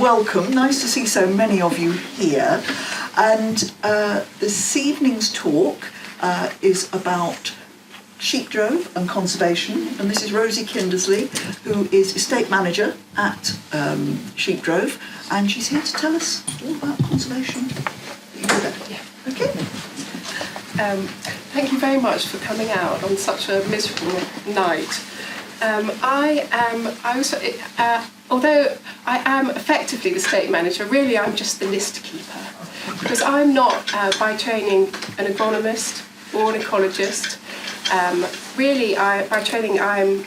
welcome. Nice to see so many of you here. And this evening's talk is about Sheepdrove and conservation. And this is Rosie Kindersley, who is estate manager at Sheepdrove, and she's here to tell us all about conservation. Yeah. Okay. Thank you very much for coming out on such a miserable night. Although I am effectively the estate manager, really I'm just the list keeper, because I'm not by training an agronomist or an ecologist. By training I'm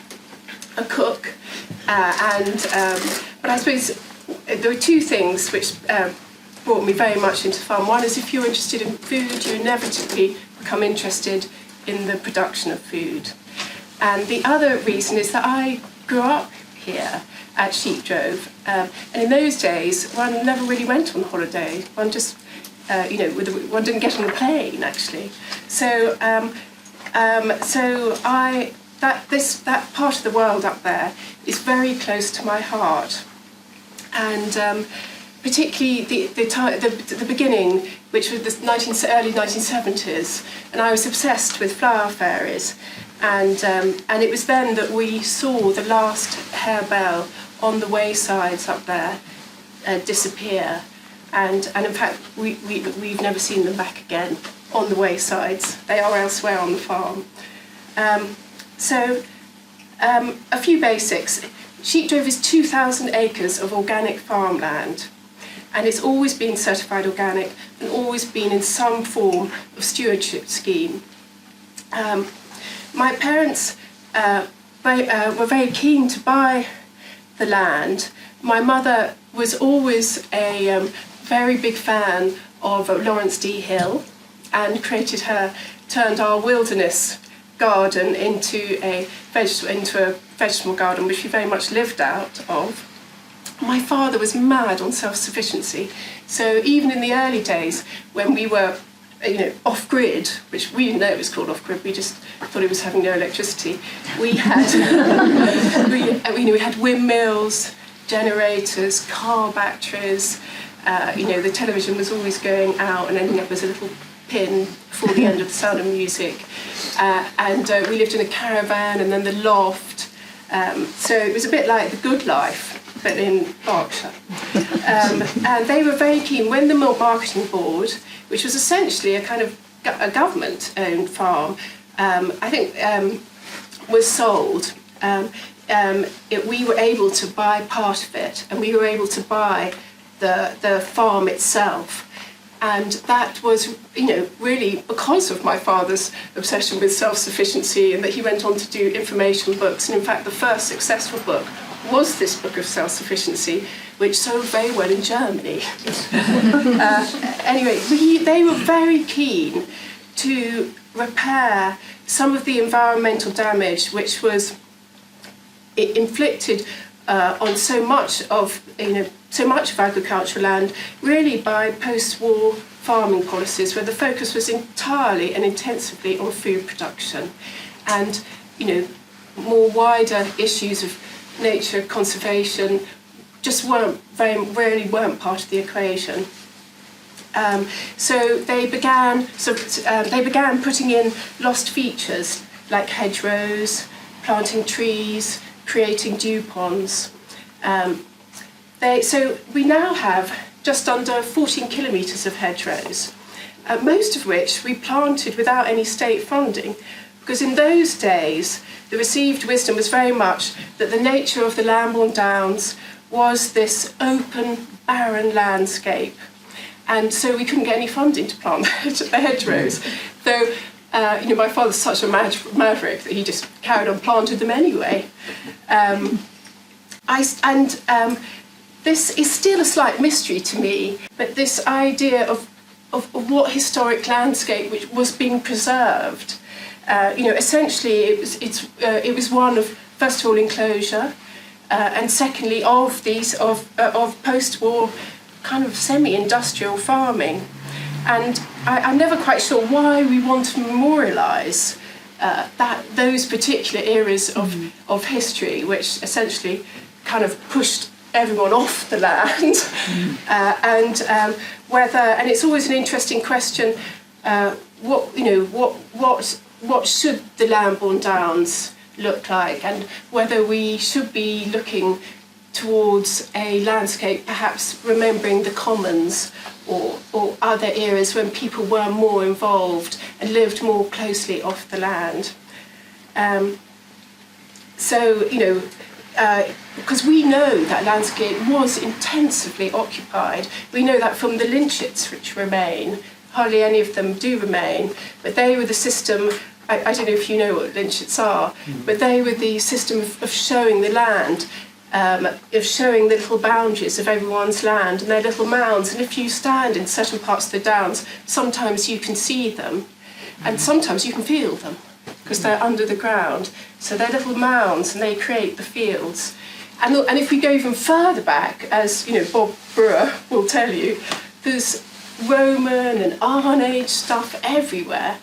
a cook, but I suppose there are two things which brought me very much into farm. One is if you're interested in food, you inevitably become interested in the production of food. And the other reason is that I grew up here at Sheepdrove, and in those days one never really went on holiday. One just, one didn't get on the plane actually. So that part of the world up there is very close to my heart, and particularly the beginning, which was the early 1970s, and I was obsessed with flower fairies. And it was then that we saw the last harebell on the waysides up there disappear, and in fact we've never seen them back again on the waysides. They are elsewhere on the farm. A few basics. Sheepdrove is 2,000 acres of organic farmland, and it's always been certified organic and always been in some form of stewardship scheme. My parents were very keen to buy the land. My mother was always a very big fan of Lawrence D. Hill, and turned our wilderness garden into a vegetable garden, which we very much lived out of. My father was mad on self-sufficiency, so even in the early days when we were off-grid, which we didn't know it was called off-grid, we just thought it was having no electricity. We had, we had windmills, generators, car batteries. The television was always going out and ending up as a little pin before the end of The Sound of Music. And we lived in a caravan and then the loft. So it was a bit like the good life, but in Berkshire. And they were very keen when the Milk Marketing Board, which was essentially a kind of a government-owned farm, was sold. We were able to buy part of it, and we were able to buy the farm itself. And that was, really because of my father's obsession with self-sufficiency, and that he went on to do information books. And in fact, the first successful book was this book of self-sufficiency, which sold very well in Germany. Anyway, they were very keen to repair some of the environmental damage which was inflicted on so much of agricultural land, really by post-war farming policies, where the focus was entirely and intensively on food production, and more wider issues of nature conservation just weren't part of the equation. So they began putting in lost features like hedgerows, planting trees, creating dew ponds. So we now have just under 14 kilometres of hedgerows, most of which we planted without any state funding, because in those days the received wisdom was very much that the nature of the Lambourne Downs was this open, barren landscape, and so we couldn't get any funding to plant the hedgerows. Though, my father's such a maverick that he just carried on planting them anyway. This is still a slight mystery to me, but this idea of what historic landscape which was being preserved. Essentially, it was one of, first of all, enclosure, and secondly, of post-war kind of semi-industrial farming. And I'm never quite sure why we want to memorialise those particular eras of history, which essentially kind of pushed everyone off the land, and it's always an interesting question. What should the land-born downs look like, and whether we should be looking towards a landscape, perhaps remembering the commons or other eras when people were more involved and lived more closely off the land. Because we know that landscape was intensively occupied. We know that from the lynchets which remain. Hardly any of them do remain, but they were the system. I don't know if you know what lynchets are, but they were the system of showing the land, of showing the little boundaries of everyone's land and their little mounds. And if you stand in certain parts of the downs, sometimes you can see them, and sometimes you can feel them, because they're under the ground. So they're little mounds, and they create the fields. And if we go even further back, as Bob Brewer will tell you, there's Roman and Iron Age stuff everywhere.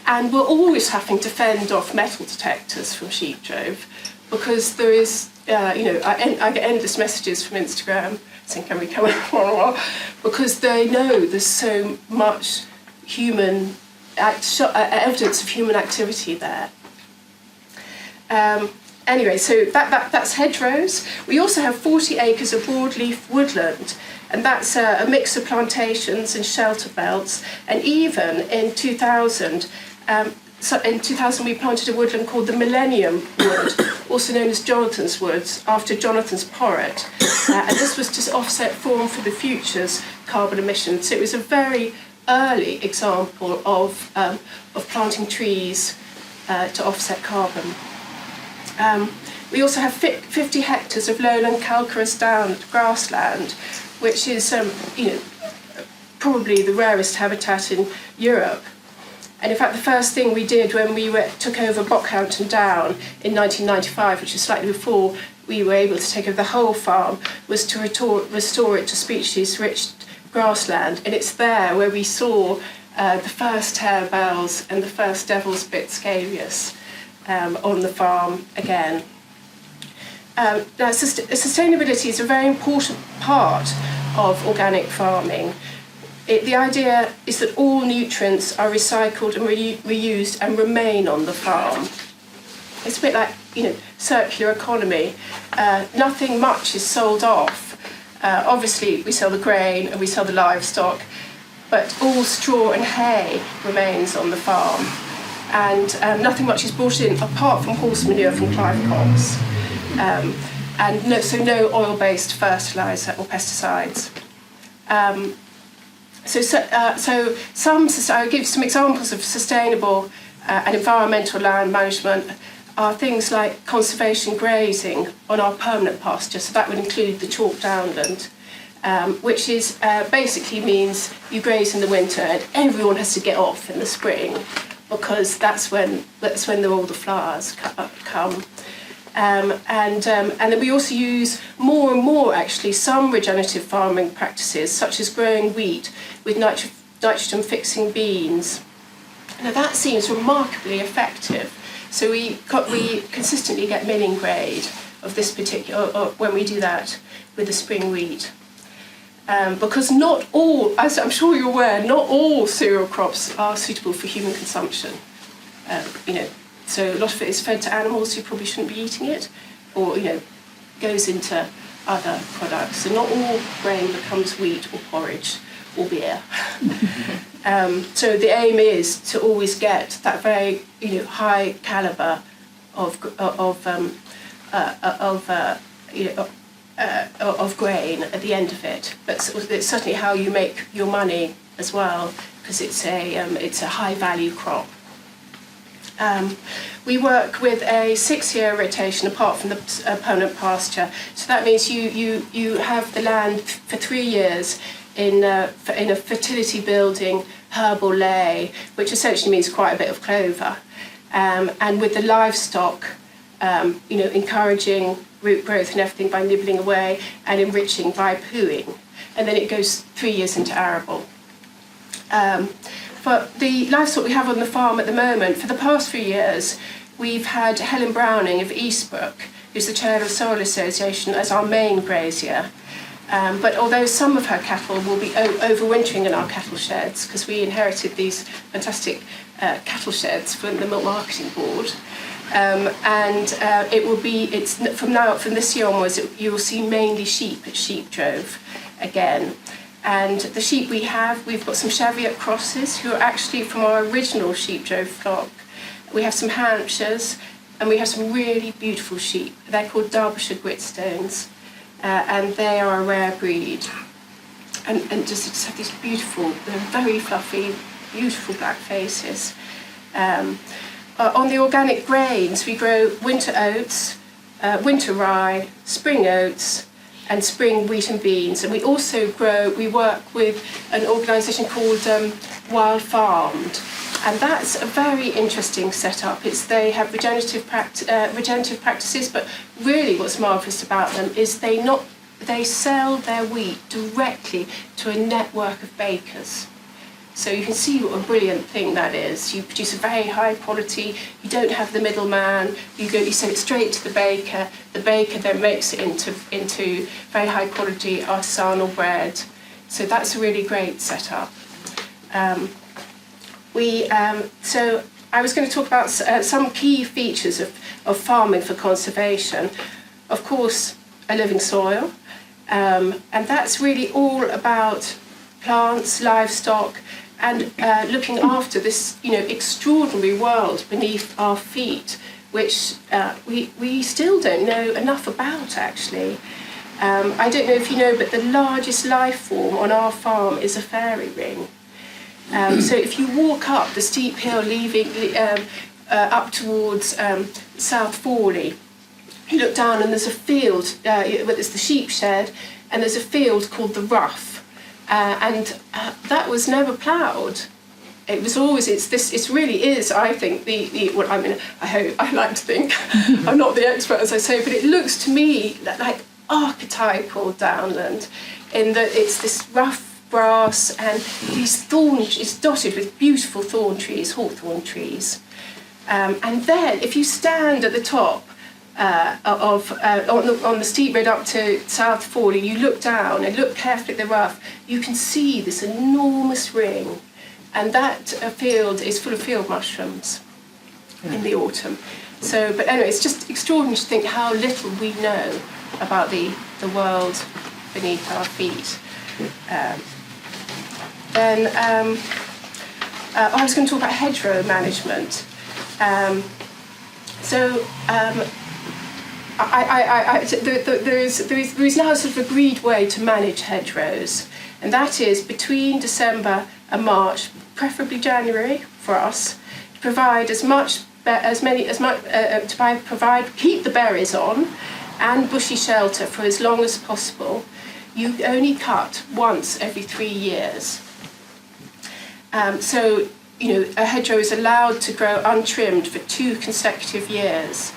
And we're always having to fend off metal detectors from Sheepdrove, because there is, I get endless messages from Instagram saying, can we come out for a while? Because they know there's so much evidence of human activity there. Anyway, so that's hedgerows. We also have 40 acres of broadleaf woodland, and that's a mix of plantations and shelter belts. And even in 2000, we planted a woodland called the Millennium Wood, also known as Jonathan's Woods, after Jonathan's Porret. And this was to offset Forum for the Future's carbon emissions. So it was a very early example of planting trees to offset carbon. We also have 50 hectares of lowland calcareous down grassland, which is probably the rarest habitat in Europe. And in fact, the first thing we did when we took over Bockhampton Down in 1995, which is slightly before we were able to take over the whole farm, was to restore it to species-rich grassland. And it's there where we saw the first harebells and the first devil's bit scarius on the farm again. Now, sustainability is a very important part of organic farming. The idea is that all nutrients are recycled and reused and remain on the farm. It's a bit like, circular economy. Nothing much is sold off. Obviously, we sell the grain and we sell the livestock, but all straw and hay remains on the farm. And nothing much is brought in apart from horse manure from Clive Cox. And no oil-based fertiliser or pesticides. I'll give some examples of sustainable and environmental land management are things like conservation grazing on our permanent pasture. So that would include the chalk downland, which is basically means you graze in the winter and everyone has to get off in the spring, because that's when all the flowers come. And then we also use more and more, actually, some regenerative farming practices, such as growing wheat with nitrogen-fixing beans. Now that seems remarkably effective. So we consistently get milling grade of this particular, when we do that with the spring wheat. Because not all, as I'm sure you're aware, not all cereal crops are suitable for human consumption. So a lot of it is fed to animals who probably shouldn't be eating it, or goes into other products. So not all grain becomes wheat or porridge or beer. So the aim is to always get that very high calibre of grain at the end of it. But it's certainly how you make your money as well, because it's a high value crop. We work with a 6-year rotation apart from the permanent pasture. So that means you have the land for 3 years in a fertility building herbal ley, which essentially means quite a bit of clover. And with the livestock, encouraging root growth and everything by nibbling away and enriching by pooing. And then it goes 3 years into arable. For the livestock we have on the farm at the moment, for the past few years, we've had Helen Browning of Eastbrook, who's the chair of Soil Association, as our main grazier. But although some of her cattle will be overwintering in our cattle sheds, because we inherited these fantastic cattle sheds from the Milk Marketing Board, it will be, from this year onwards, you will see mainly sheep at Sheepdrove again. And the sheep we've got some Cheviot crosses who are actually from our original Sheepdrove flock. We have some Hampshires, and we have some really beautiful sheep. They're called Derbyshire Gritstones, and they are a rare breed. And just have these beautiful, they're very fluffy, beautiful black faces. On the organic grains, we grow winter oats, winter rye, spring oats, and spring wheat and beans. And we also we work with an organisation called Wild Farmed. And that's a very interesting setup. They have regenerative practices, but really what's marvellous about them is they sell their wheat directly to a network of bakers. So you can see what a brilliant thing that is. You produce a very high quality, you don't have the middleman, you send it straight to the baker then makes it into very high quality artisanal bread. So that's a really great setup. So I was going to talk about some key features of farming for conservation. Of course, a living soil, and that's really all about plants, livestock, and looking after this, extraordinary world beneath our feet, which we still don't know enough about, actually. I don't know if you know, but the largest life form on our farm is a fairy ring. So if you walk up the steep hill, leaving up towards South Fawley, you look down and there's a field. There's the sheep shed, and there's a field called the Rough. That was never ploughed. It was always, it really is, I think, I like to think, I'm not the expert as I say, but it looks to me like archetypal downland, in that it's this rough grass and these thorns, it's dotted with beautiful thorn trees, hawthorn trees. And then if you stand at the top on the steep road up to South Fawley, you look down and look carefully at the Rough, you can see this enormous ring, and that field is full of field mushrooms in the autumn. So, but anyway, it's just extraordinary to think how little we know about the world beneath our feet. I was going to talk about hedgerow management. There is now a sort of agreed way to manage hedgerows, and that is between December and March, preferably January for us, to provide keep the berries on and bushy shelter for as long as possible. You only cut once every 3 years. A hedgerow is allowed to grow untrimmed for 2 consecutive years.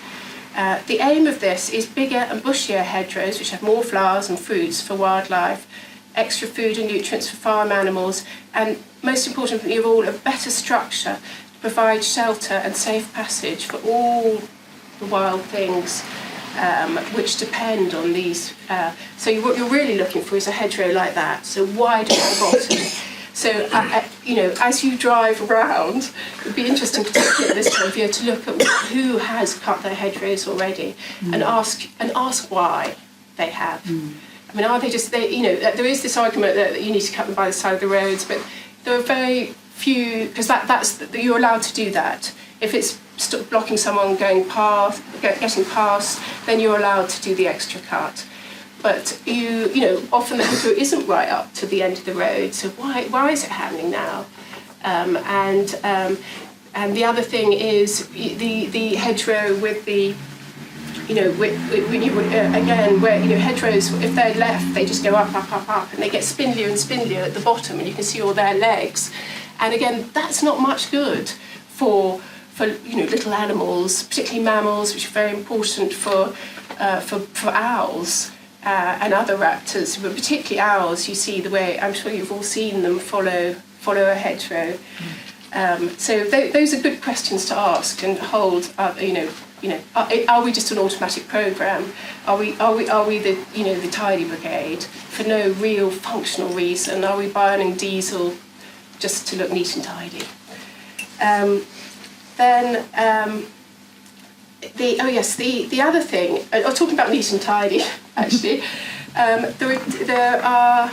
The aim of this is bigger and bushier hedgerows, which have more flowers and fruits for wildlife, extra food and nutrients for farm animals, and most importantly of all, a better structure to provide shelter and safe passage for all the wild things which depend on these. So what you're really looking for is a hedgerow like that, so wide at the bottom. So, as you drive around, it would be interesting, particularly at this time of year, to look at who has cut their hedgerows already, and ask why they have. I mean, are they just there is this argument that you need to cut them by the side of the roads, but there are very few, because you're allowed to do that. If it's blocking someone getting past, then you're allowed to do the extra cut. But often the hedgerow isn't right up to the end of the road. So why is it happening now? And the other thing is the hedgerow with the hedgerows, if they're left, they just go up, and they get spindlier and spindlier at the bottom, and you can see all their legs. And again, that's not much good for little animals, particularly mammals, which are very important for owls. And other raptors, but particularly owls, you see the way, I'm sure you've all seen them follow a hedgerow. So those are good questions to ask and hold, are we just an automatic program? Are we the tidy brigade for no real functional reason? Are we burning diesel just to look neat and tidy? The other thing, talking about neat and tidy, actually, there are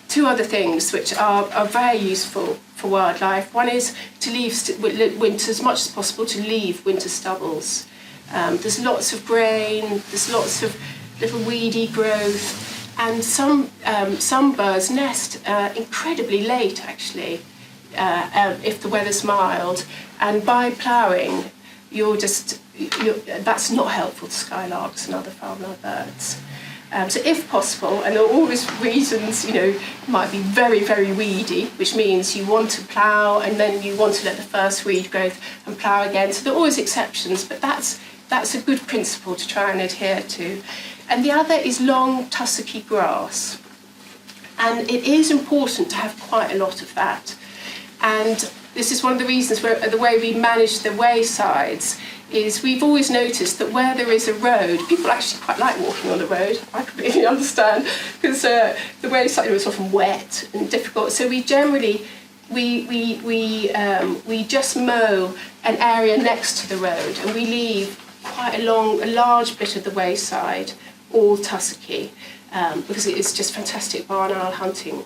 two other things which are very useful for wildlife. One is to leave winter, as much as possible, to leave winter stubbles. There's lots of grain, there's lots of little weedy growth, and some birds nest incredibly late, actually, if the weather's mild. And by ploughing, that's not helpful to skylarks and other farmyard birds. So if possible, and there are always reasons, might be very, very weedy, which means you want to plough and then you want to let the first weed growth and plough again. So there are always exceptions, but that's a good principle to try and adhere to. And the other is long tussocky grass. And it is important to have quite a lot of that. And this is one of the reasons where the way we manage the waysides is we've always noticed that where there is a road, people actually quite like walking on the road. I completely understand, because the wayside is often wet and difficult. So we generally we just mow an area next to the road, and we leave quite a large bit of the wayside all tussocky, because it's just fantastic barn owl hunting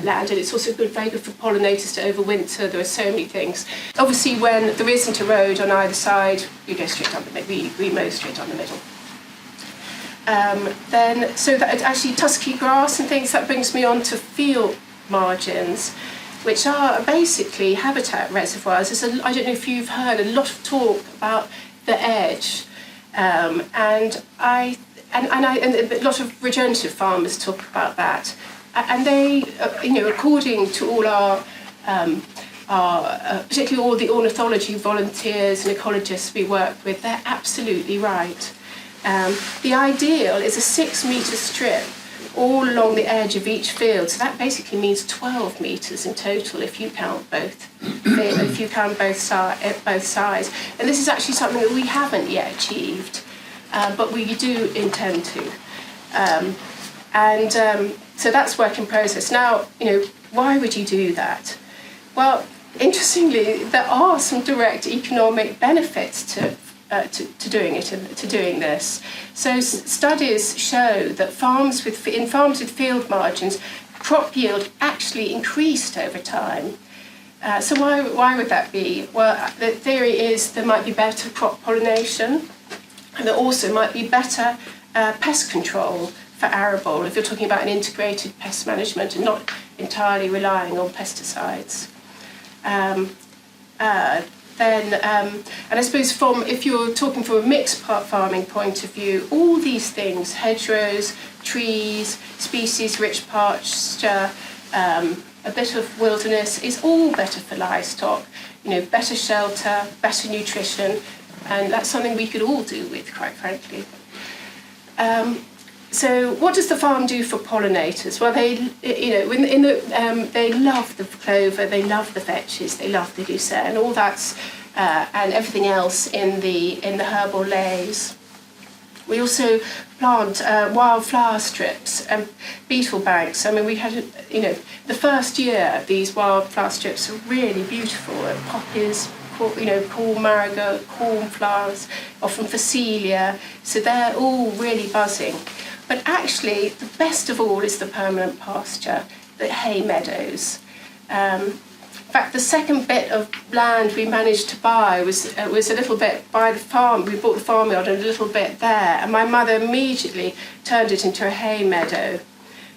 land, and it's also very good for pollinators to overwinter. There are so many things. Obviously, when there isn't a road on either side, we go straight down the middle. We mow straight down the middle. So that actually tussocky grass and things, that brings me on to field margins, which are basically habitat reservoirs. I don't know if you've heard a lot of talk about the edge, and a lot of regenerative farmers talk about that. And they, according to all our particularly all the ornithology volunteers and ecologists we work with, they're absolutely right. The ideal is a 6-metre strip all along the edge of each field. So that basically means 12 metres in total if you count both sides. And this is actually something that we haven't yet achieved, but we do intend to. So that's work in process. Now, why would you do that? Well, interestingly, there are some direct economic benefits to doing it and to doing this. So studies show that in farms with field margins, crop yield actually increased over time. So why would that be? Well, the theory is there might be better crop pollination, and there also might be better pest control for arable, if you're talking about an integrated pest management and not entirely relying on pesticides. And I suppose if you're talking from a mixed farming point of view, all these things, hedgerows, trees, species-rich pasture, a bit of wilderness, is all better for livestock. Better shelter, better nutrition, and that's something we could all do with, quite frankly. So what does the farm do for pollinators? Well, they love the clover, they love the vetches, they love the lucerne, all that's and everything else in the herbal lays. We also plant wildflower strips and beetle banks. I mean, we had the first year these wildflower strips are really beautiful. Poppies, corn marigold, cornflowers, often phacelia. So they're all really buzzing. But actually, the best of all is the permanent pasture, the hay meadows. In fact, the second bit of land we managed to buy was a little bit by the farm. We bought the farmyard and a little bit there, and my mother immediately turned it into a hay meadow.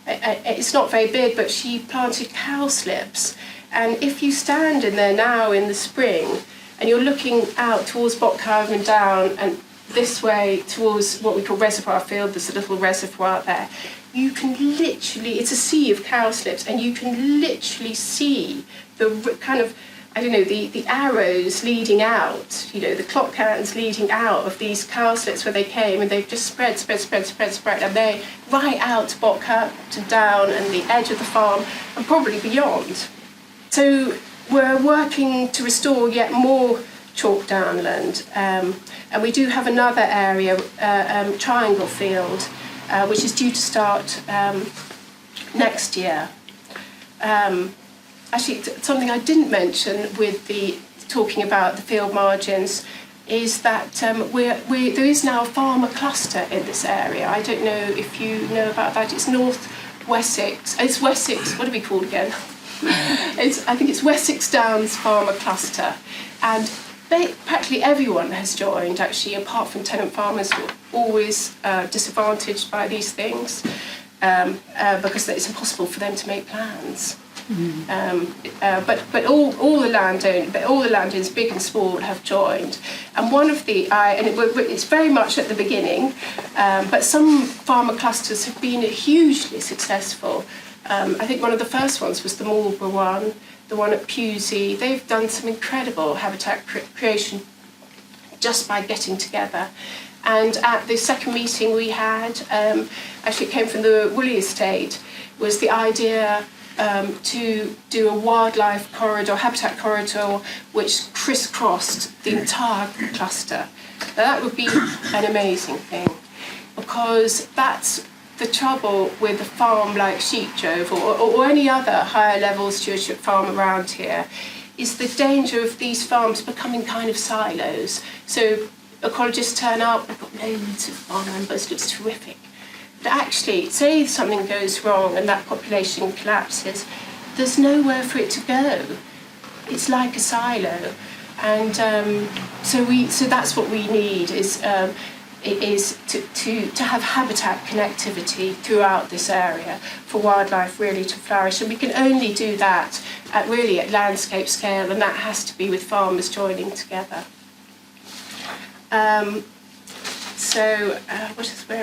It's not very big, but she planted cowslips. And if you stand in there now in the spring, and you're looking out towards Botcarven Down and this way towards what we call Reservoir Field, there's a little reservoir there, you can literally, it's a sea of cowslips, and you can literally see the kind of, the arrows leading out, the clock hands leading out of these cowslips where they came, and they've just spread, and they're right out to Botcarven Down and the edge of the farm, and probably beyond. So we're working to restore yet more chalk downland. And we do have another area, triangle field, which is due to start next year. Actually, something I didn't mention with the talking about the field margins is that there is now a farmer cluster in this area. I don't know if you know about that. It's North Wessex. It's Wessex. What are we called again? I think it's Wessex Downs Farmer Cluster, and practically everyone has joined. Actually, apart from tenant farmers, who are always disadvantaged by these things because it's impossible for them to make plans. But all the landowners, big and small, have joined. And one of it's very much at the beginning, but some farmer clusters have been hugely successful. I think one of the first ones was the Marlborough one, the one at Pewsey. They've done some incredible habitat creation just by getting together. And at the second meeting we had, actually it came from the Woolly Estate, was the idea to do a wildlife corridor, habitat corridor, which crisscrossed the entire cluster. Now that would be an amazing thing, because that's the trouble with a farm like Sheepdrove or any other higher level stewardship farm around here, is the danger of these farms becoming kind of silos. So ecologists turn up, they've got loads of farm members, it looks terrific. But actually, say something goes wrong and that population collapses, there's nowhere for it to go. It's like a silo. And so that's what we need, is to have habitat connectivity throughout this area for wildlife really to flourish. And we can only do that at landscape scale, and that has to be with farmers joining together. Where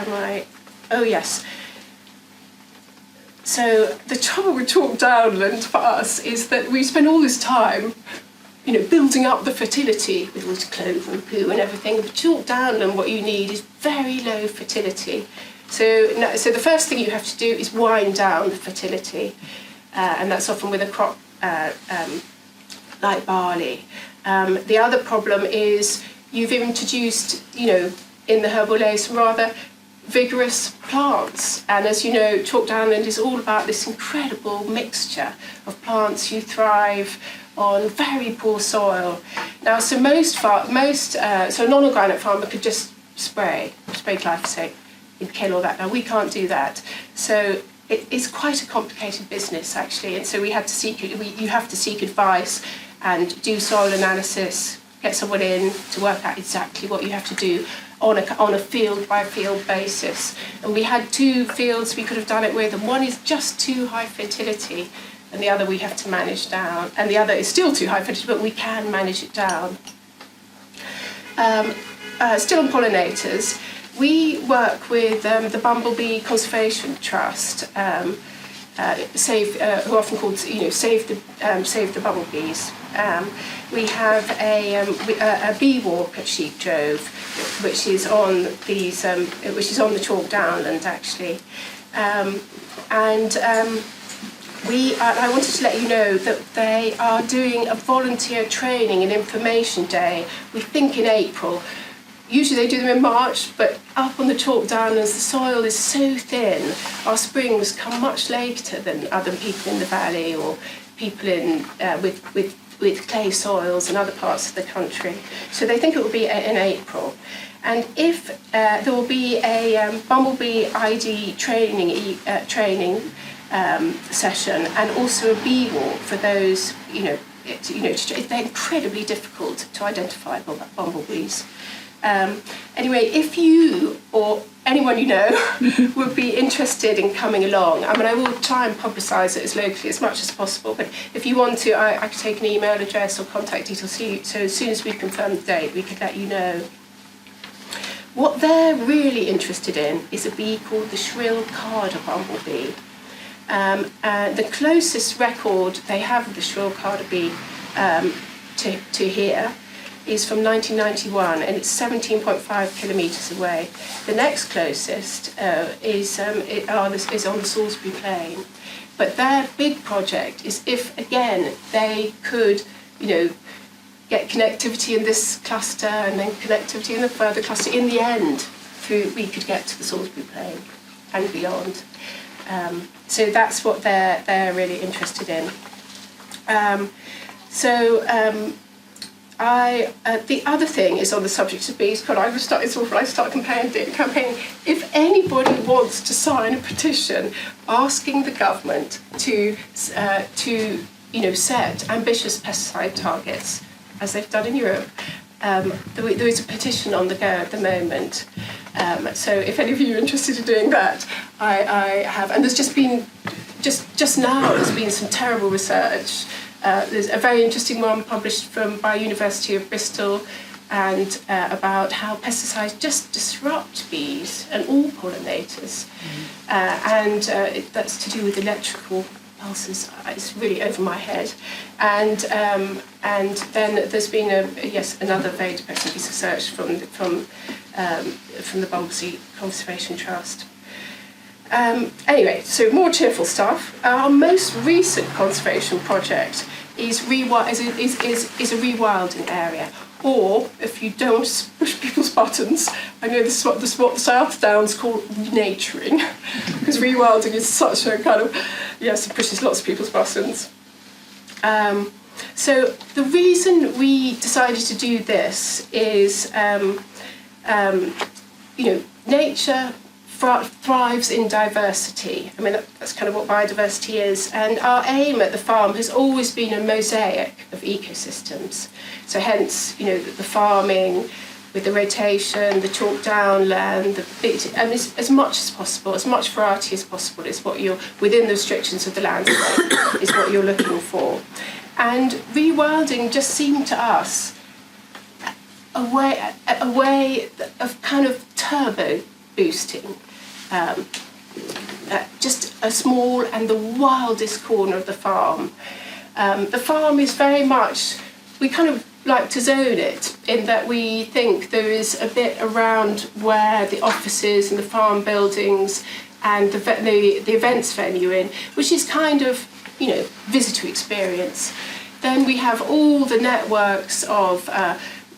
am I? Oh yes. So the trouble with chalk downland for us is that we spend all this time, building up the fertility with all the clover and poo and everything. With chalk downland, what you need is very low fertility. So the first thing you have to do is wind down the fertility, and that's often with a crop like barley. The other problem is you've introduced, in the herbal layer, some rather vigorous plants, and as you know, chalk downland is all about this incredible mixture of plants who thrive on very poor soil. Now, so so a non-organic farmer could just spray glyphosate and kill all that. Now we can't do that, so it's quite a complicated business actually, and so you have to seek advice and do soil analysis, get someone in to work out exactly what you have to do on a field by field basis. And we had 2 fields we could have done it with, and one is just too high fertility, and the other we have to manage down, and the other is still too high fertility, but we can manage it down. Still on pollinators, we work with the Bumblebee Conservation Trust, who are often called Save the Bumblebees. We have a bee walk at Sheepdrove, which is on the chalk downland actually, I wanted to let you know that they are doing a volunteer training and information day, we think in April. Usually they do them in March, but up on the chalk downlands the soil is so thin, our springs come much later than other people in the valley or people in with clay soils in other parts of the country. So they think it will be in April. And if there will be a bumblebee ID training session, and also a bee walk for those, they're incredibly difficult to identify bumblebees. Anyway, if you or anyone you know would be interested in coming along, I will try and publicise it as locally as much as possible, but if you want to, I could take an email address or contact details, so as soon as we confirm the date, we could let you know. What they're really interested in is a bee called the shrill carder bumblebee. The closest record they have of the shrill carder bee to here is from 1991, and it's 17.5 kilometres away. The next closest is on the Salisbury Plain. But their big project is if, again, they could, get connectivity in this cluster and then connectivity in the further cluster. In the end, we could get to the Salisbury Plain and beyond. So that's what they're really interested in. The other thing is on the subject of bees. God, I started campaigning. If anybody wants to sign a petition asking the government to set ambitious pesticide targets, as they've done in Europe, there is a petition on the go at the moment. So if any of you are interested in doing that, I have. And there's just now there's been some terrible research. There's a very interesting one published by University of Bristol and about how pesticides just disrupt bees and all pollinators. That's to do with electrical pulses. It's really over my head. And then there's been another very depressing piece of research from the Bumblesea Conservation Trust. Anyway, so more cheerful stuff. Our most recent conservation project is a rewilding area. Or, if you don't push people's buttons, I know this is what the South Downs call renaturing, because rewilding is such a kind of, it pushes lots of people's buttons. So the reason we decided to do this is, nature thrives in diversity. I mean, that's kind of what biodiversity is. And our aim at the farm has always been a mosaic of ecosystems. So hence, the farming with the rotation, the chalk down land, as much as possible, as much variety as possible is what you're, within the restrictions of the landscape, is what you're looking for. And rewilding just seemed to us a way of kind of turbo boosting just a small and the wildest corner of the farm. The farm is very much, we kind of like to zone it in that we think there is a bit around where the offices and the farm buildings and the events venue in, which is kind of, visitor experience. Then we have all the networks of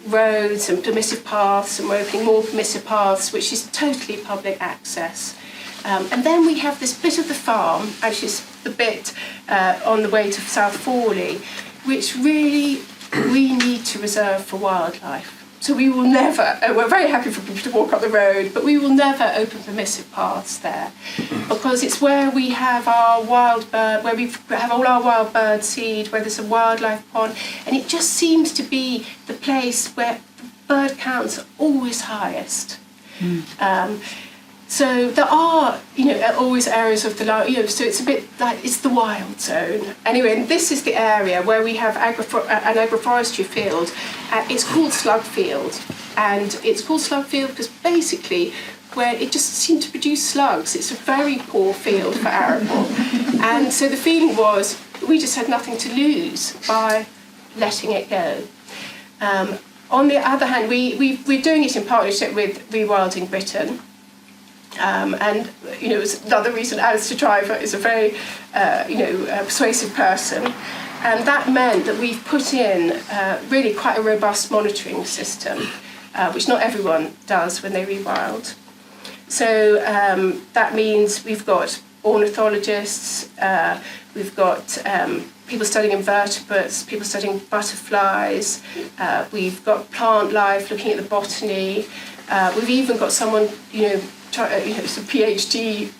roads and permissive paths, and we're opening more permissive paths, which is totally public access. And then we have this bit of the farm, which is the bit on the way to South Fawley, which really we need to reserve for wildlife. So we will never, we're very happy for people to walk up the road, but we will never open permissive paths there, because it's where we have our wild bird, where we have all our wild bird seed, where there's a wildlife pond, and it just seems to be the place where the bird counts are always highest. So there are, always areas of the land, so it's a bit like, it's the wild zone. Anyway, and this is the area where we have an agroforestry field. It's called Slug Field. And it's called Slug Field because basically where it just seemed to produce slugs. It's a very poor field for arable. And so the feeling was we just had nothing to lose by letting it go. On the other hand, we're doing it in partnership with Rewilding Britain. It's another reason Alistair Driver is a very, persuasive person. And that meant that we've put in really quite a robust monitoring system, which not everyone does when they rewild. So that means we've got ornithologists, we've got people studying invertebrates, people studying butterflies, we've got plant life, looking at the botany, we've even got someone, some PhD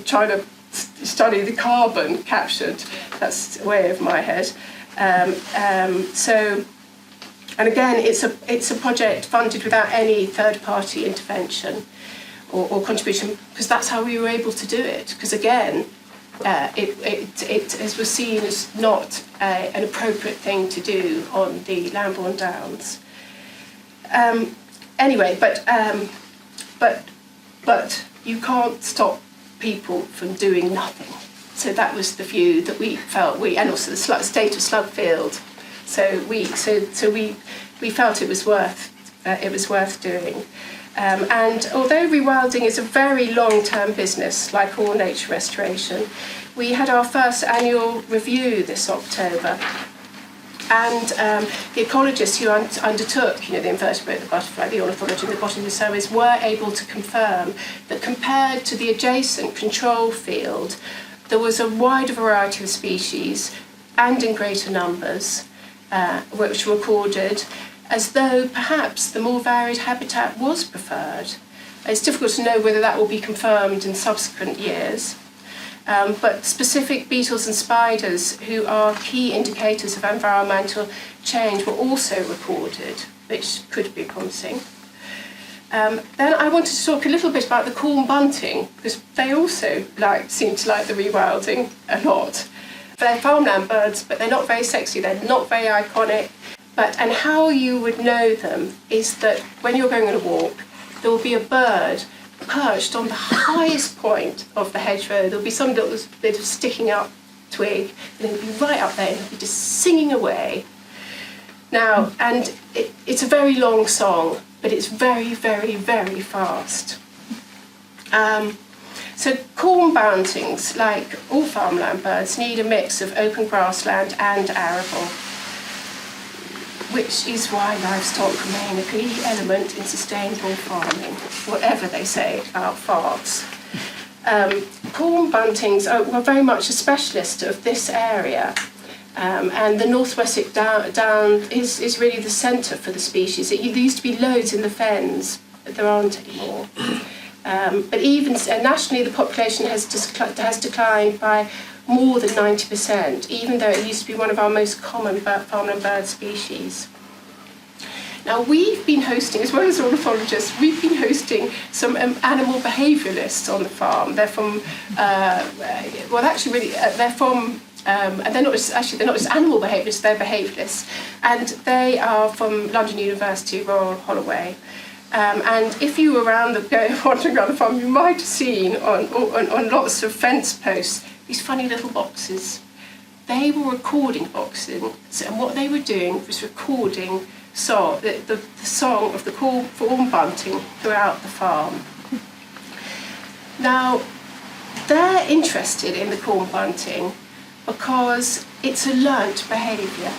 trying to study the carbon captured. That's way over my head. And again, it's a project funded without any third-party intervention or contribution, because that's how we were able to do it. Because again, it as was seen as not an appropriate thing to do on the Lambourne Downs. Anyway, but you can't stop people from doing nothing. So that was the view that we felt and also the state of Slug Field. So we felt it was worth doing. And although rewilding is a very long-term business, like all nature restoration, we had our first annual review this October. And the ecologists who undertook, the invertebrate, the butterfly, the ornithology, and the botany surveys were able to confirm that compared to the adjacent control field, there was a wider variety of species and in greater numbers, which were recorded, as though perhaps the more varied habitat was preferred. It's difficult to know whether that will be confirmed in subsequent years. But specific beetles and spiders, who are key indicators of environmental change, were also recorded, which could be promising. Then I wanted to talk a little bit about the corn bunting, because they also seem to like the rewilding a lot. They're farmland birds, but they're not very sexy, they're not very iconic. And how you would know them is that when you're going on a walk, there will be a bird perched on the highest point of the hedgerow. There'll be some little bit of sticking up twig, and it'll be right up there, and it'll be just singing away. Now, and it's a very long song, but it's very, very, very fast. So corn buntings, like all farmland birds, need a mix of open grassland and arable, which is why livestock remain a key element in sustainable farming, whatever they say about farts. Corn buntings were very much a specialist of this area, and the North Wessex Down is really the centre for the species. There used to be loads in the fens, but there aren't anymore. But even nationally, the population has declined by more than 90%, even though it used to be one of our most common farmland bird species. Now, we've been hosting, as well as ornithologists, we've been hosting some animal behaviouralists on the farm. They're from, they're from, and they're not just animal behaviourists, they're behaviouralists. And they are from London University, Royal Holloway. And if you were wandering around the farm, you might have seen on lots of fence posts these funny little boxes. They were recording boxes, and what they were doing was recording the song of the corn bunting throughout the farm. Now, they're interested in the corn bunting because it's a learnt behaviour,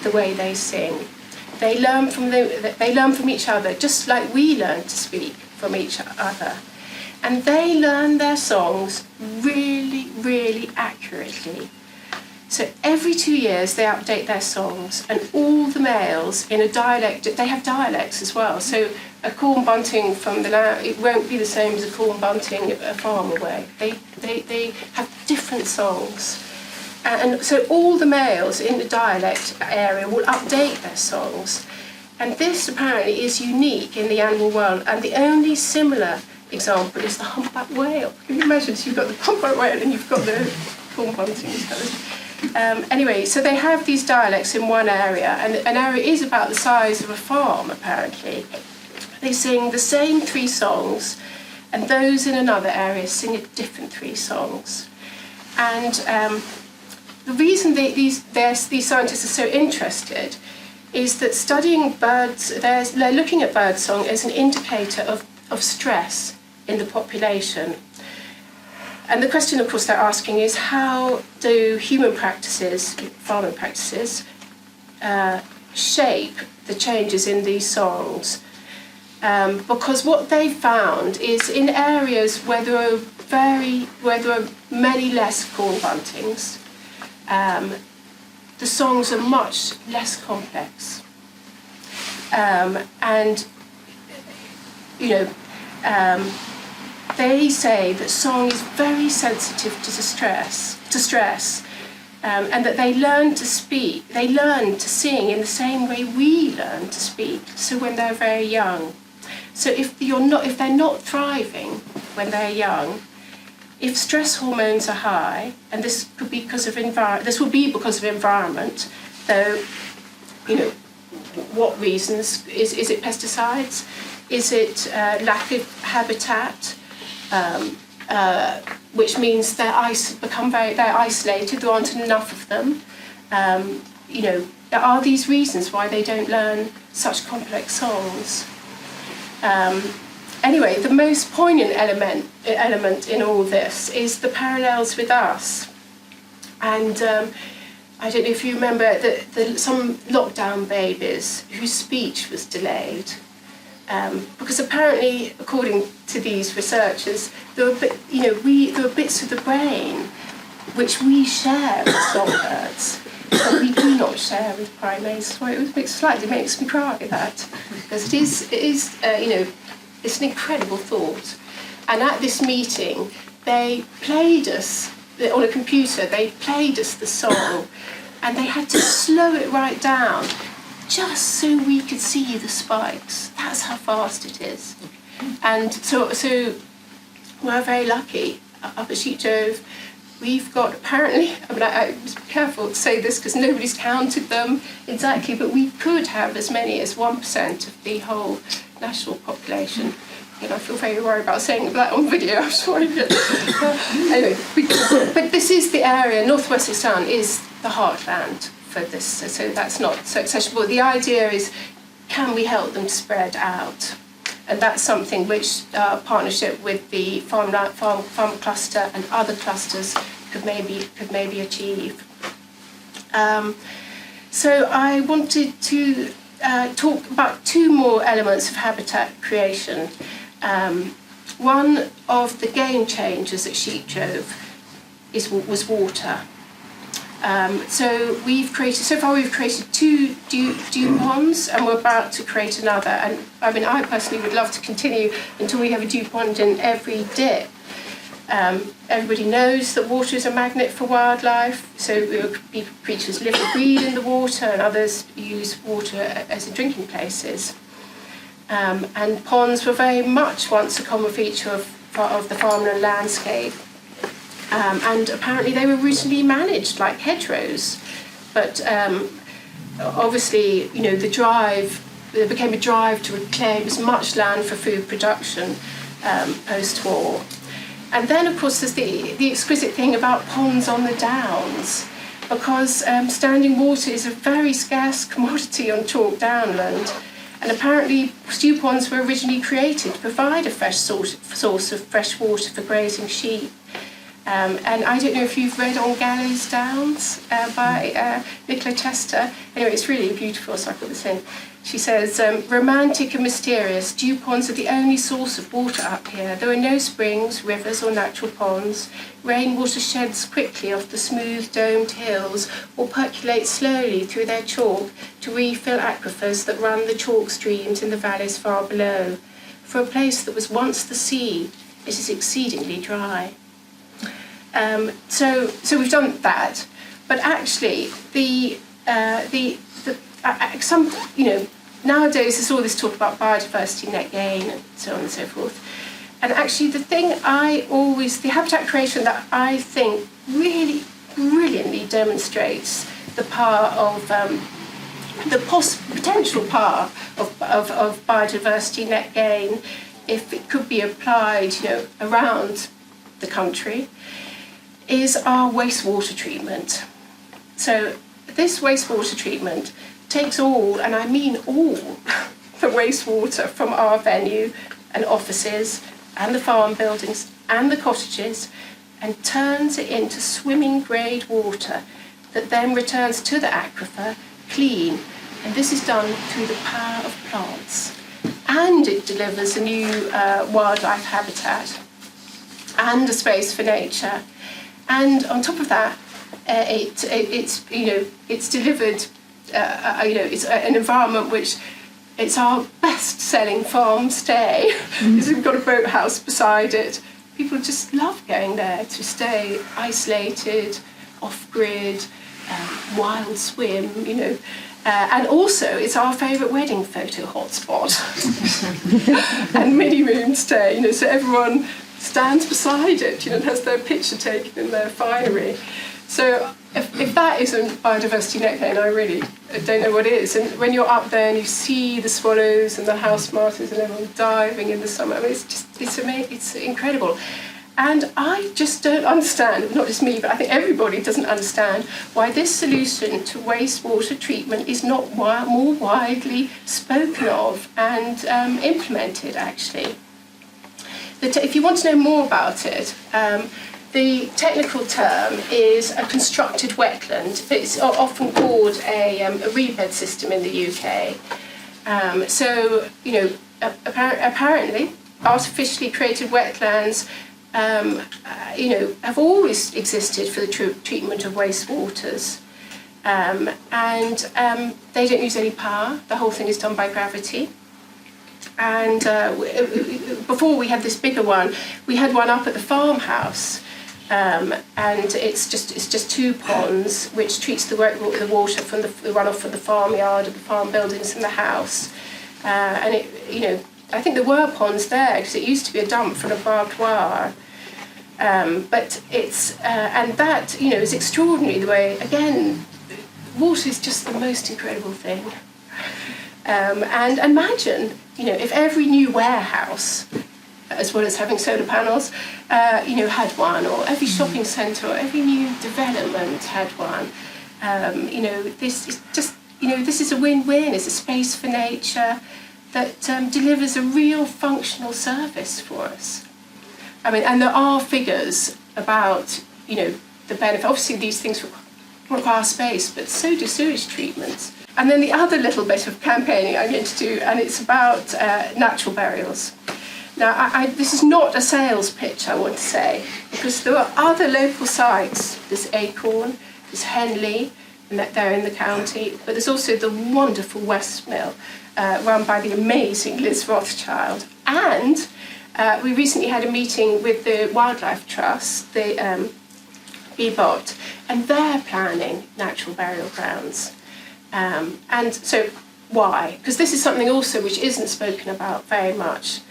the way they sing. They learn from each other, just like we learn to speak from each other. And they learn their songs really, really accurately. So every 2 years they update their songs, and all the males in a dialect, they have dialects as well. So a corn bunting from the land, it won't be the same as a corn bunting a farm away. They have different songs. And so all the males in the dialect area will update their songs. And this apparently is unique in the animal world. And the only similar example is the humpback whale. Can you imagine? So you've got the humpback whale and you've got the corn bunting. Anyway, so they have these dialects in one area, and an area is about the size of a farm, apparently. They sing the same 3 songs, and those in another area sing a different 3 songs. And the reason these scientists are so interested is that studying birds, they're looking at birdsong as an indicator of stress in the population. And the question, of course, they're asking is, how do human practices, farming practices, shape the changes in these songs? Because what they found is in areas where there are many less corn buntings, the songs are much less complex. They say that song is very sensitive to stress, and that they learn to sing in the same way we learn to speak, so when they're very young. So if they're not thriving when they're young, if stress hormones are high, and this could be because of this will be because of environment, though, what reasons? Is it pesticides? Is it lack of habitat? Which means they're isolated. There aren't enough of them. There are these reasons why they don't learn such complex songs. Anyway, the most poignant element in all this is the parallels with us. And I don't know if you remember some lockdown babies whose speech was delayed. Because apparently, according to these researchers, there were bits of the brain which we share with songbirds, but we do not share with primates. So it slightly makes me cry, that, because it is it's an incredible thought. And at this meeting, they played us on a computer. They played us the song, and they had to slow it right down, just so we could see the spikes. That's how fast it is. And so we're very lucky up at Sheepdrove. We've got, apparently, I was careful to say this because nobody's counted them exactly, but we could have as many as 1% of the whole national population. I feel very worried about saying that on video, I'm sorry. Anyway, but this is the area, North Wessex is the heartland for this, so that's not so accessible. The idea is, can we help them spread out? And that's something which partnership with the farm cluster and other clusters could maybe achieve. So I wanted to talk about two more elements of habitat creation. One of the game changers at Sheepdrove was water. So far we've created two dew ponds, and we're about to create another. And I personally would love to continue until we have a dew pond in every dip. Everybody knows that water is a magnet for wildlife, so creatures live and breathe in the water, and others use water as in drinking places. And ponds were very much once a common feature of the farmland landscape. And apparently they were originally managed like hedgerows, but obviously, there became a drive to reclaim as much land for food production post-war. And then, of course, there's the exquisite thing about ponds on the downs, because standing water is a very scarce commodity on chalk downland. And apparently, dew ponds were originally created to provide a fresh source of fresh water for grazing sheep. And I don't know if you've read On Gallows Downs by Nicola Chester. Anyway, it's really beautiful, so I put this in. She says, romantic and mysterious, dew ponds are the only source of water up here. There are no springs, rivers or natural ponds. Rainwater sheds quickly off the smooth domed hills or percolates slowly through their chalk to refill aquifers that run the chalk streams in the valleys far below. For a place that was once the sea, it is exceedingly dry. So we've done that, but actually nowadays there's all this talk about biodiversity net gain and so on and so forth. And actually the habitat creation that I think really brilliantly demonstrates the power of the potential power of biodiversity net gain, if it could be applied, around the country, is our wastewater treatment. So this wastewater treatment takes all, and I mean all, the wastewater from our venue and offices and the farm buildings and the cottages and turns it into swimming grade water that then returns to the aquifer clean. And this is done through the power of plants. And it delivers a new wildlife habitat and a space for nature. And on top of that, it's delivered. It's an environment which it's our best-selling farm stay. We've got a boathouse beside it. People just love going there to stay isolated, off-grid, wild swim. And also it's our favourite wedding photo hotspot and mini-moon stay. So everyone stands beside it, and has their picture taken in their finery. So if that isn't biodiversity net gain, I really don't know what is. And when you're up there and you see the swallows and the house martins and everyone diving in the summer, it's amazing, it's incredible. And I just don't understand, not just me, but I think everybody doesn't understand why this solution to wastewater treatment is not more widely spoken of and implemented, actually. If you want to know more about it, the technical term is a constructed wetland. It's often called a reedbed system in the UK. So, you know, apparently, artificially created wetlands, you know, have always existed for the treatment of wastewaters. And they don't use any power. The whole thing is done by gravity. And before we had this bigger one, we had one up at the farmhouse. And it's just 2 ponds, which treats the water from the runoff from the farmyard and the farm buildings and the house. And it, you know, I think there were ponds there because it used to be a dump for the barbed wire. But it's and that, you know, is extraordinary. The way, again, water is just the most incredible thing. And imagine, you know, if every new warehouse, as well as having solar panels, you know, had one, or every shopping centre, or every new development had one. You know, this is just, you know, this is a win-win. It's a space for nature that delivers a real functional service for us. I mean, and there are figures about, you know, the benefit. Obviously, these things require space, but so do sewage treatments. And then the other little bit of campaigning I'm going to do, and it's about natural burials. Now, this is not a sales pitch, I want to say, because there are other local sites. There's Acorn, there's Henley, and they're in the county, but there's also the wonderful West Mill, run by the amazing Liz Rothschild. And we recently had a meeting with the Wildlife Trust, the BBOT, and they're planning natural burial grounds. And so why? Because this is something also which isn't spoken about very much.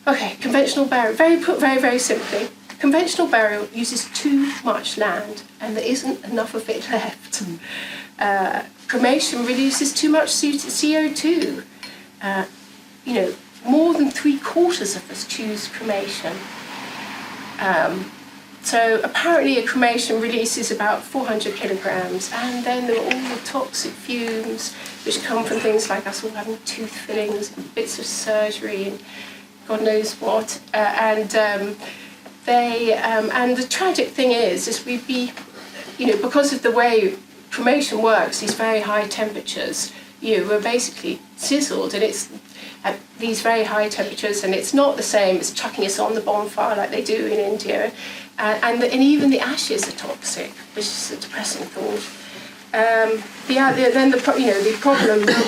Okay, conventional burial, very simply, conventional burial uses too much land and there isn't enough of it left. Cremation releases too much CO2. You know, more than 3/4 of us choose cremation. So apparently a cremation releases about 400 kilograms, and then there are all the toxic fumes which come from things like us all having tooth fillings and bits of surgery and God knows what. And the tragic thing is we'd be, you know, because of the way cremation works, these very high temperatures, you know, we're basically sizzled, and it's at these very high temperatures, and it's not the same as chucking us on the bonfire like they do in India. And even the ashes are toxic, which is a depressing thought. The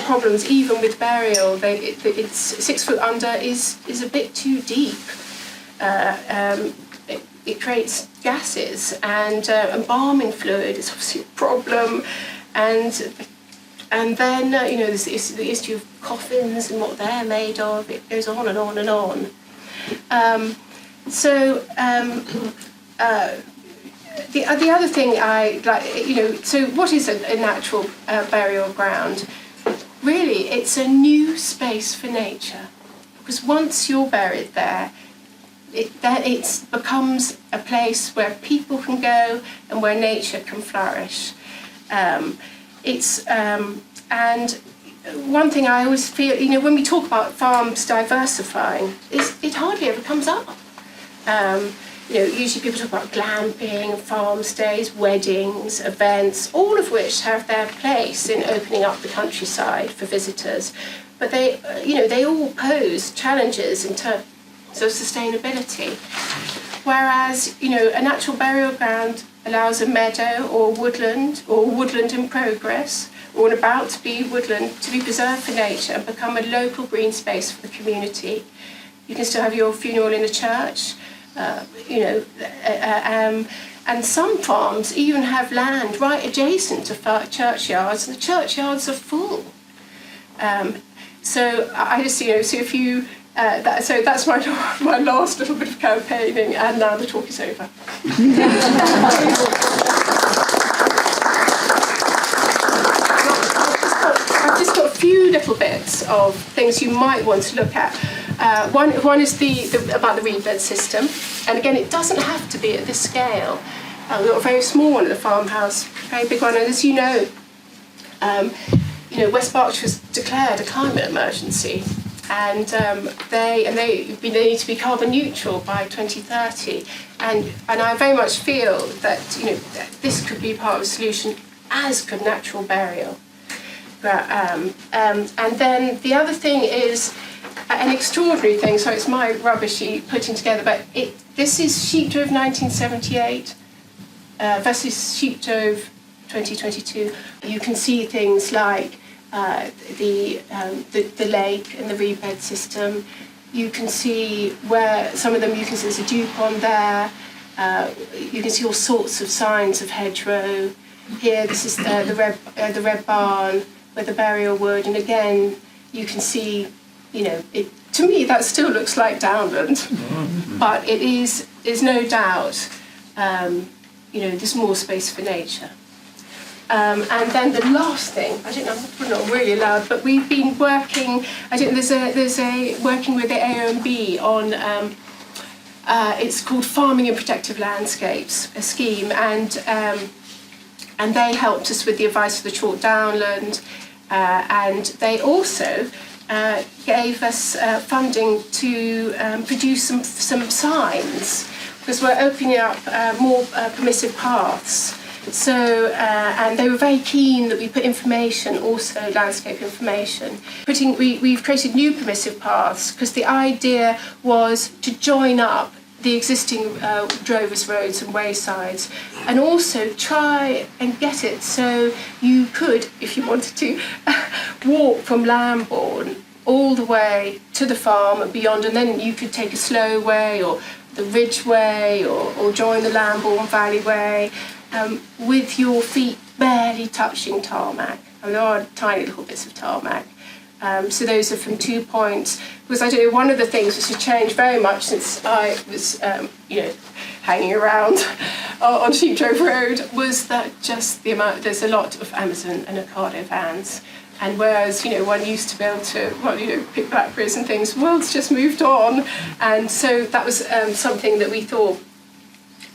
problems even with burial, it's 6 foot under is a bit too deep. It creates gases, and embalming fluid is obviously a problem, and then you know, there's the issue of coffins and what they're made of. It goes on and on and on. The other thing I like, you know, so what is a natural burial ground? Really, it's a new space for nature, because once you're buried there, it becomes a place where people can go and where nature can flourish. And one thing I always feel, you know, when we talk about farms diversifying, it hardly ever comes up. You know, usually people talk about glamping, farm stays, weddings, events, all of which have their place in opening up the countryside for visitors. But they, you know, they all pose challenges in terms of sustainability. Whereas, you know, a natural burial ground allows a meadow or woodland in progress, or about to be woodland, to be preserved for nature and become a local green space for the community. You can still have your funeral in a church. You know, and some farms even have land right adjacent to churchyards, and the churchyards are full. So I just, you know, so if you, so that's my last little bit of campaigning, and now the talk is over. I've just got a few little bits of things you might want to look at. One is about the reedbed system, and again, it doesn't have to be at this scale. We've got a very small one at the farmhouse, a very big one, and as you know, West Berkshire has declared a climate emergency, and they need to be carbon neutral by 2030, and I very much feel that that this could be part of a solution, as could natural burial. And then the other thing is an extraordinary thing. So it's my rubbish heap putting together, but this is Sheepdrove 1978 versus Sheepdrove 2022. You can see things like the lake and the reed bed system. You can see where some of them, you can see there's a dew pond there. You can see all sorts of signs of hedgerow. Here, this is the red barn with the burial wood, and again, you can see, to me that still looks like downland, but it is no doubt, there's more space for nature. And then the last thing, I'm not really loud, but we've been working. There's a working with the AONB on. It's called Farming in Protective Landscapes, a scheme, and they helped us with the advice for the chalk downland, and they also gave us funding to produce some signs, because we're opening up more permissive paths. So, and they were very keen that we put information, also landscape information. We've created new permissive paths, because the idea was to join up the existing drovers' roads and waysides, and also try and get it so you could, if you wanted to, walk from Lambourne all the way to the farm and beyond, and then you could take a slow way or the Ridge Way or join the Lambourne Valley Way with your feet barely touching tarmac. And there are tiny little bits of tarmac. So those are from 2 points. Because one of the things which has changed very much since I was, hanging around on Sheepdrove Road, was that just the amount. There's a lot of Amazon and Ocado vans, and whereas one used to be able to pick blackberries and things, the world's just moved on, and so that was something that we thought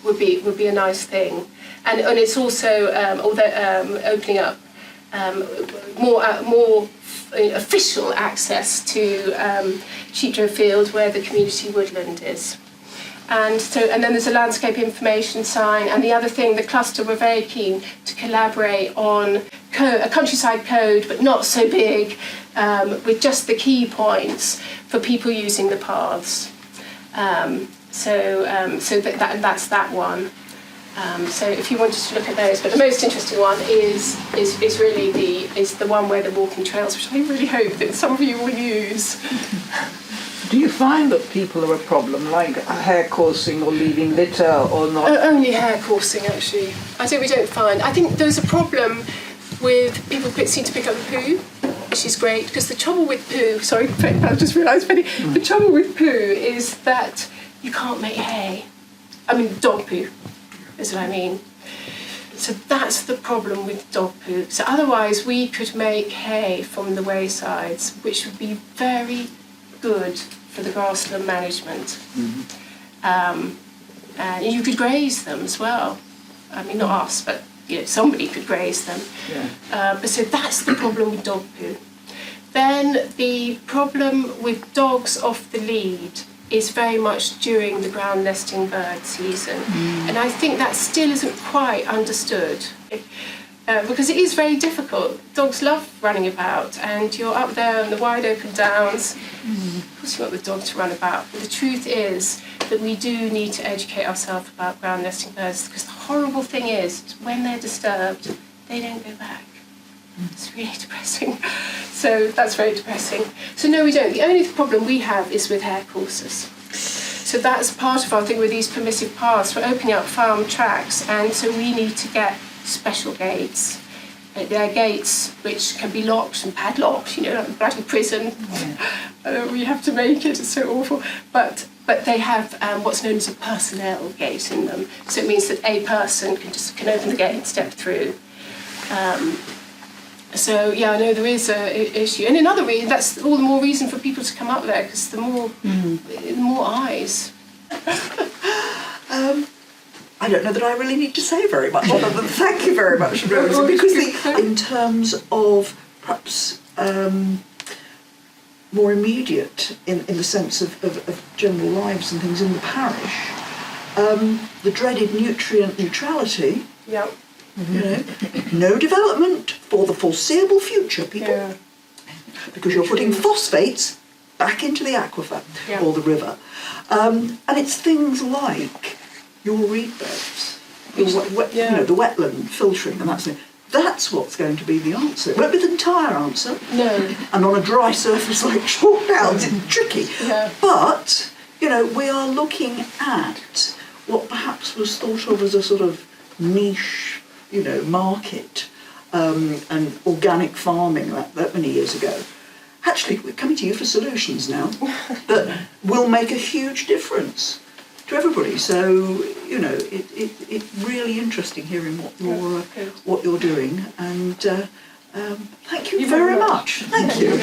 would be a nice thing, and it's also opening up more official access to Sheepdrove Field, where the community woodland is. And then there's a landscape information sign, and the other thing, the cluster were very keen to collaborate on a countryside code, but not so big, with just the key points for people using the paths. That's that one. So if you wanted to look at those, but the most interesting one is really the one where the walking trails, which I really hope that some of you will use. Do you find that people are a problem, like hair coursing or leaving litter or not? Only hair coursing, actually. I think there's a problem with people seem to pick up the poo, which is great, because the trouble with poo, sorry, I just realised, Penny, the trouble with poo is that you can't make hay. I mean, dog poo is what I mean. So that's the problem with dog poo. So otherwise we could make hay from the waysides, which would be very good for the grassland management. And you could graze them as well. I mean, not us, but somebody could graze them. But so that's the problem with dog poo. Then the problem with dogs off the lead is very much during the ground nesting bird season. And I think that still isn't quite understood. Because it is very difficult. Dogs love running about, and you're up there in the wide open downs. Of course you want the dog to run about. But the truth is that we do need to educate ourselves about ground nesting birds, because the horrible thing is, when they're disturbed, they don't go back. It's really depressing. So that's very depressing. So no, we don't. The only problem we have is with hair coursers. So that's part of our thing with these permissive paths. We're opening up farm tracks, and so we need to get special gates. They're gates which can be locked and padlocked, like a bloody prison. We have to make it, it's so awful. But they have what's known as a personnel gate in them. So it means that a person can open the gate and step through. So yeah, I know there is an issue, and another reason, that's all the more reason for people to come up there, because the more eyes. I don't know that I really need to say very much other than thank you very much, Rosie, because in terms of perhaps more immediate in the sense of general lives and things in the parish. The dreaded nutrient neutrality. Yeah. You know, no development for the foreseeable future, people. Yeah. Because you're putting phosphates back into the aquifer Yeah. or the river. And it's things like your reed beds, your you know, the wetland filtering and that sort of thing. That's what's going to be the answer. It won't be the entire answer. No. And on a dry surface like chalk downs, it's tricky. Yeah. But, you know, we are looking at what perhaps was thought of as a sort of niche, you know, market and organic farming that many years ago. Actually, we're coming to you for solutions now that will make a huge difference to everybody. So, you know, it's really interesting hearing what you're doing, and thank you very much. Thank you.